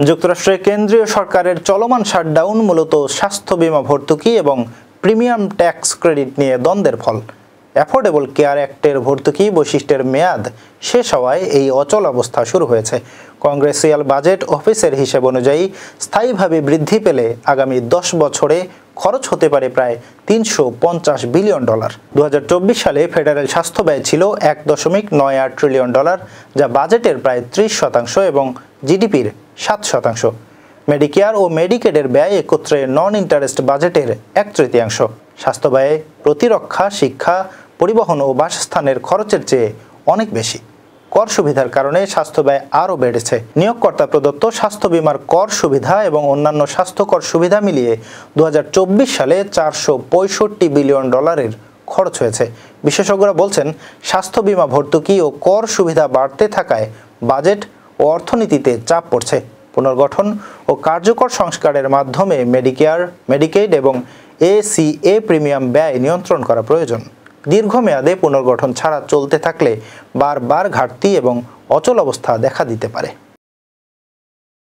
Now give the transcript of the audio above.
যুক্তরাষ্ট্রের কেন্দ্রীয় সরকারের চলমান শাটডাউন মূলত স্বাস্থ্য বীমা ভর্তুকি এবং প্রিমিয়াম ট্যাক্স ক্রেডিট নিয়ে দ্বন্দ্বের ফল। অ্যাফোর্ডেবল কেয়ার অ্যাক্টের ভর্তুকি বৈশিষ্ট্যের মেয়াদ শেষ হওয়ায় এই অচল অবস্থা শুরু হয়েছে। কংগ্রেসিয়াল বাজেট অফিসের হিসেব অনুযায়ী স্থায়ীভাবে বৃদ্ধি পেলে আগামী 10 বছরে খরচ হতে পারে প্রায় $350 বিলিয়ন। 2024 সালে ফেডারেল স্বাস্থ্য ব্যয় ছিল $1.98 ট্রিলিয়ন, যা বাজেটের প্রায় 30% এবং জিডিপির 7%। মেডিকেয়ার ও মেডিকেডের ব্যয় একত্রে নন ইন্টারেস্ট বাজেটের 1/3। স্বাস্থ্য ব্যয়ে প্রতিরক্ষা, শিক্ষা, পরিবহন ও বাসস্থানের খরচের চেয়ে অনেক বেশি। কর সুবিধার কারণে স্বাস্থ্য ব্যয় আরও বেড়েছে। নিয়োগকর্তা প্রদত্ত স্বাস্থ্য বীমার কর সুবিধা এবং অন্যান্য স্বাস্থ্যকর সুবিধা মিলিয়ে 2024 সালে $465 বিলিয়ন খরচ হয়েছে। বিশেষজ্ঞরা বলছেন, স্বাস্থ্য বীমা ভর্তুকি ও কর সুবিধা বাড়তে থাকায় বাজেট ও অর্থনীতিতে চাপ পড়ছে। পুনর্গঠন ও কার্যকর সংস্কারের মাধ্যমে মেডিকেয়ার, মেডিকেড এবং ACA প্রিমিয়াম ব্যয় নিয়ন্ত্রণ করা প্রয়োজন। দীর্ঘমেয়াদে পুনর্গঠন ছাড়া চলতে থাকলে বারবার ঘাটতি এবং অচল অবস্থা দেখা দিতে পারে।